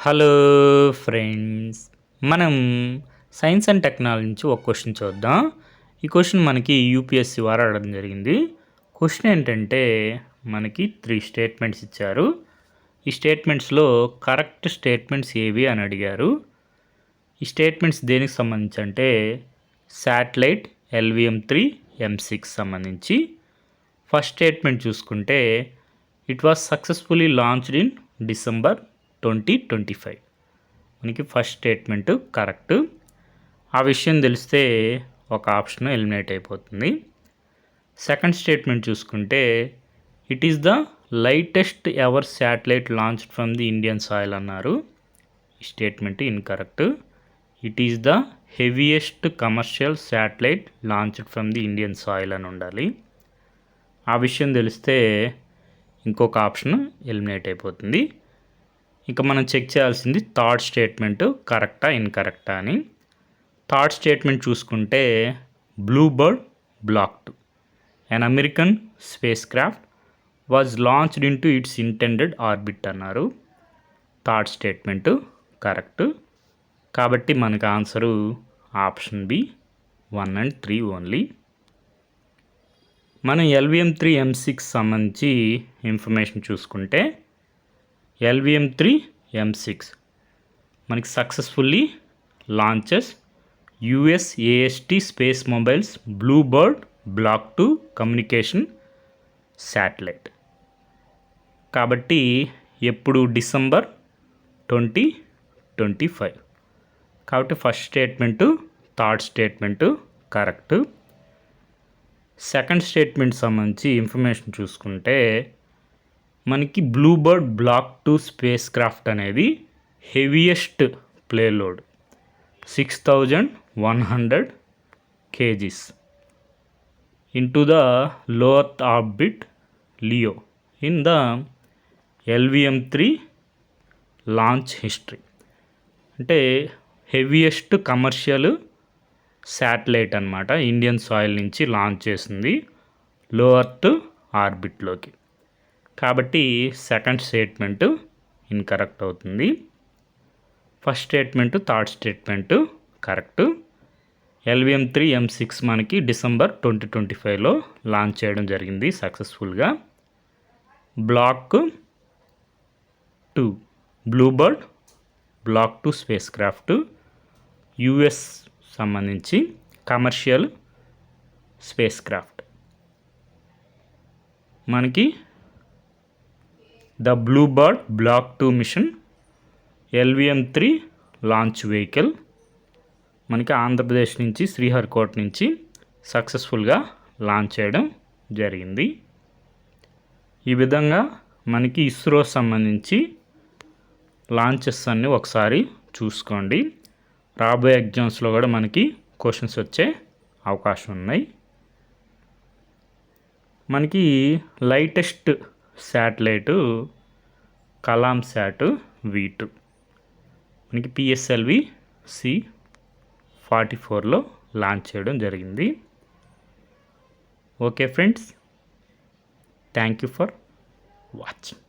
Hello friends, మనం science and technology నుంచి ఒక క్వశ్చన్ చూద్దాం. ఈ క్వశ్చన్ మనకి యూపీఎస్సీ వారు అడగడం జరిగింది. క్వశ్చన్ ఏంటంటే మనకి 3 స్టేట్మెంట్స్ ఇచ్చారు. ఈ స్టేట్మెంట్స్లో కరెక్ట్ స్టేట్మెంట్స్ ఏవి అని అడిగారు. ఈ స్టేట్మెంట్స్ దేనికి సంబంధించి అంటే శాటిలైట్ LVM-3 M6 సంబంధించి. ఫస్ట్ స్టేట్మెంట్ చూసుకుంటే it was successfully launched in December 2025. మనకి ఫస్ట్ స్టేట్మెంట్ కరెక్ట్. ఆ విషయం తెలిస్తే ఒక ఆప్షన్ ఎలిమినేట్ అయిపోతుంది. సెకండ్ స్టేట్మెంట్ చూసుకుంటే it is the lightest ever satellite launched from the Indian soil అన్నారు. ఈ statement incorrect. It is the heaviest commercial satellite launched from the Indian soil అని ఉండాలి. ఆ విషయం తెలిస్తే ఇంకొక ఆప్షన్ ఎలిమినేట్ అయిపోతుంది. ఇక మనం చెక్ చేయాల్సింది థర్డ్ స్టేట్మెంట్ కరెక్టా ఇన్కరెక్టా అని. థర్డ్ స్టేట్మెంట్ చూసుకుంటే Bluebird block 2 an American spacecraft was launched into its intended orbit అన్నారు. Third statement correct. కాబట్టి మనకు answer option B 1 and 3 only. మనం LVM-3 M6 సంబంధించి ఇన్ఫర్మేషన్ చూసుకుంటే LVM-3 M6 మనకి successfully launches US AST space mobiles Bluebird block 2 communication satellite. కాబట్టి ఎప్పుడు December 2025. కాబట్టి first statement third statement correct. Second statement సంబంధించి ఇన్ఫర్మేషన్ చూసుకుంటే మనకి బ్లూబర్డ్ బ్లాక్ 2 స్పేస్ క్రాఫ్ట్ అనేది heaviest ప్లేలోడ్ 6100 kgs into the low earth orbit LEO in the LVM-3 launch history. అంటే heaviest commercial satellite అనమాట. Indian soil నుంచి launch చేసింది low earth ఆర్బిట్లోకి. కాబట్టి సెకండ్ స్టేట్మెంట్ ఇన్కరెక్ట్ అవుతుంది. First statement third statement correct. LVM-3 M6 మనకి December 2025లో launch చేయడం జరిగింది సక్సెస్ఫుల్గా. Block 2 BlueBird block 2 spacecraft US సంబంధించి కమర్షియల్ స్పేస్ క్రాఫ్ట్. మనకి the BlueBird block 2 mission LVM-3 launch vehicle మనకి ఆంధ్రప్రదేశ్ నుంచి శ్రీహరికోట నుంచి సక్సెస్ఫుల్గా లాంచ్ చేయడం జరిగింది. ఈ విధంగా మనకి ఇస్రో సంబంధించి లాంచెస్ అన్నీ ఒకసారి చూసుకోండి. రాబోయే ఎగ్జామ్స్లో కూడా మనకి క్వశ్చన్స్ వచ్చే అవకాశం ఉన్నాయి. మనకి lightest satellite Kalam SAT V2 మనకి PSLV C-44లో లాంచ్ చేయడం జరిగింది. Okay friends, thank you for watching.